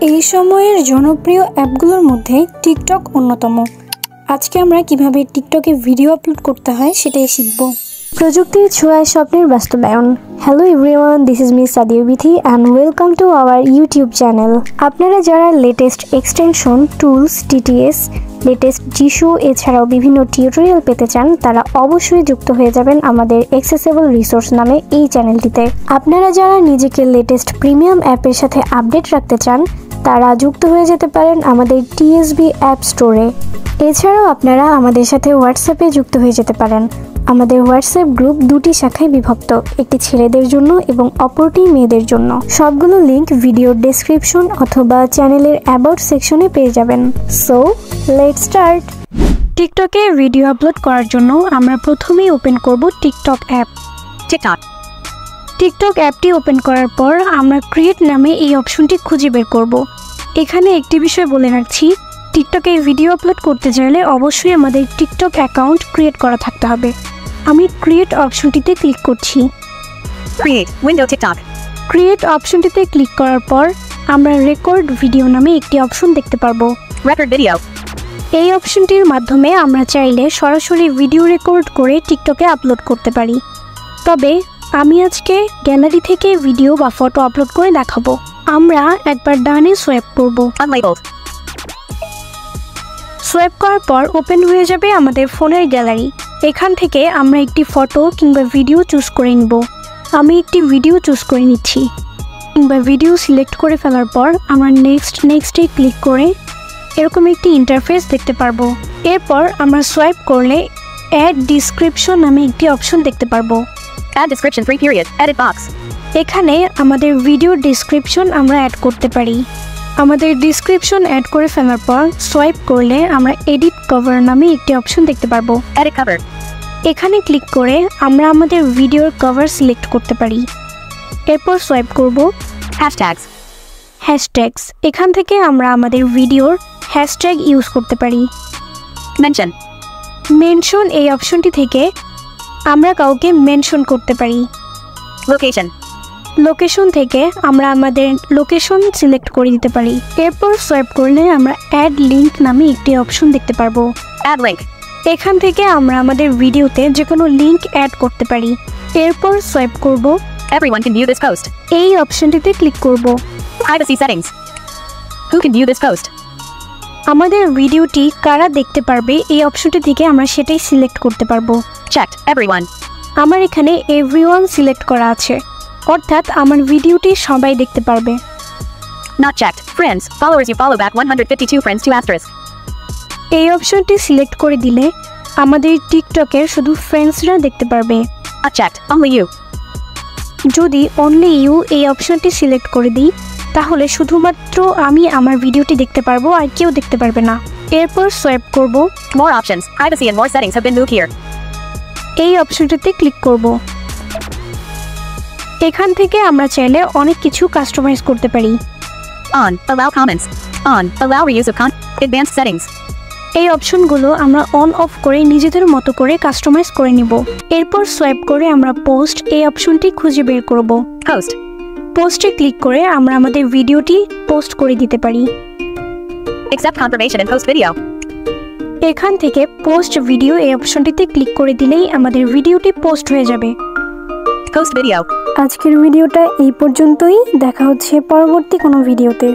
এই সময়ের জনপ্রিয় অ্যাপগুলোর মধ্যে টিকটক অন্যতম। আজকে আমরা কিভাবে টিকটকে ভিডিও আপলোড করতে হয় সেটাই শিখব। প্রযুক্তির ছোঁয়ায় স্বপ্নের বাস্তবায়ন। Hello everyone, this is me Sadia Bithi and welcome to our YouTube channel. আপনারা যারা latest extension, tools, TTS, latest জিশু এছাড়াও বিভিন্ন টিউটোরিয়াল পেতে চান, তারা অবশ্যই যুক্ত হয়ে যাবেন আমাদের অ্যাক্সেসেবল রিসোর্স নামে এই চ্যানেলটিতে। আপনারা যারা নিজেকে লেটেস্ট প্রিমিয়াম অ্যাপের সাথে আপডেট রাখতে চান, তারা যুক্ত হয়ে যেতে পারেন আমাদের টিএসবি অ্যাপ স্টোরে। এছাড়াও আপনারা আমাদের সাথে হোয়াটসঅ্যাপে যুক্ত হয়ে যেতে পারেন। আমাদের হোয়াটসঅ্যাপ গ্রুপ দুটি শাখায় বিভক্ত, একটি ছেলেদের জন্য এবং অপরটি মেয়েদের জন্য। সবগুলো লিংক ভিডিওর ডেসক্রিপশন অথবা চ্যানেলের অ্যাবাউট সেকশনে পেয়ে যাবেন। So let's start. টিকটকে ভিডিও আপলোড করার জন্য আমরা প্রথমেই ওপেন করব টিকটক অ্যাপ। টিকটক অ্যাপটি ওপেন করার পর আমরা ক্রিয়েট নামে এই অপশনটি খুঁজে বের করব। এখানে একটি বিষয় বলে রাখছি, টিকটকে ভিডিও আপলোড করতে চাইলে অবশ্যই আমাদের টিকটক অ্যাকাউন্ট ক্রিয়েট করা থাকতে হবে। আমি ক্রিয়েট অপশনটিতে ক্লিক করছি। ক্রিয়েট অপশনটিতে ক্লিক করার পর আমরা রেকর্ড ভিডিও নামে একটি অপশন দেখতে পারবো। এই অপশনটির মাধ্যমে আমরা চাইলে সরাসরি ভিডিও রেকর্ড করে টিকটকে আপলোড করতে পারি। তবে আমি আজকে গ্যালারি থেকে ভিডিও বা ফটো আপলোড করে দেখাবো। আমরা একবার ডানে সোয়াইপ করব। সোয়াইপ করার পর ওপেন হয়ে যাবে আমাদের ফোনের গ্যালারি। এখান থেকে আমরা একটি ফটো কিংবা ভিডিও চুজ করে নিব। আমি একটি ভিডিও চুজ করে নিচ্ছি কিংবা ভিডিও সিলেক্ট করে ফেলার পর আমরা নেক্সটে ক্লিক করে এরকম একটি ইন্টারফেস দেখতে পারবো। এরপর আমরা সোয়াইপ করলে অ্যাড ডিসক্রিপশন নামে একটি অপশন দেখতে পারবো। এখানে আমাদের ভিডিও ডিসক্রিপশন আমরা অ্যাড করতে পারি। আমাদের ডিসক্রিপশন অ্যাড করে ফেলার পর সোয়াইপ করলে আমরা এডিট কভার নামে একটি অপশন দেখতে পারবো। এখানে ক্লিক করে আমরা আমাদের ভিডিওর কভার সিলেক্ট করতে পারি। এরপর সোয়াইপ করব হ্যাশট্যাগস। এখান থেকে আমরা আমাদের ভিডিওর হ্যাশট্যাগ ইউজ করতে পারি। মেনশন এই অপশনটি থেকে আমরা কাউকে মেনশন করতে পারি। লোকেশন থেকে আমরা আমাদের লোকেশন সিলেক্ট করে দিতে পারি। এরপর সোয়াইপ করলে আমরা অ্যাড লিংক নামে একটি অপশন দেখতে পারবো। এখান থেকে আমরা আমাদের ভিডিওতে যে কোনো লিংক অ্যাড করতে পারি। এরপর সোয়াইপ করব এই অপশনটিতে ক্লিক করব। আমাদের ভিডিওটি কারা দেখতে পারবে এই অপশনটি থেকে আমরা সেটাই সিলেক্ট করতে পারবো। আমার এখানে এভরিওয়ান সিলেক্ট করা আছে, অর্থাৎ আমার ভিডিওটি সবাই দেখতে পারবে। এই অপশনটি সিলেক্ট করে দিলে আমাদের টিকটকের শুধু ফ্রেন্ডসরা দেখতে পারবে। যদি অনলি ইউ এই অপশনটি সিলেক্ট করে দিই, তাহলে শুধুমাত্র আমি আমার ভিডিওটি দেখতে পারবো, আর কেউ দেখতে পারবে না। এরপর সোয়াইপ করব। এই অপশনটিতে ক্লিক করব। এখান থেকে আমরা চাইলে অনেক কিছু কাস্টমাইজ করতে পারি। এই অপশনগুলো আমরা অন অফ করে নিজেদের মতো করে কাস্টমাইজ করে নিব। এরপর সোয়াইপ করে আমরা পোস্ট এই অপশনটি খুঁজে বের করব। পোস্টে ক্লিক করে আমরা আমাদের ভিডিওটি পোস্ট করে দিতে পারি। এখান থেকে পোস্ট ভিডিও এই অপশনটিতে ক্লিক করে দিলেই আমাদের ভিডিওটি পোস্ট হয়ে যাবে। আজকের ভিডিওটা এই পর্যন্তই। দেখা হচ্ছে পরবর্তী কোনো ভিডিওতে।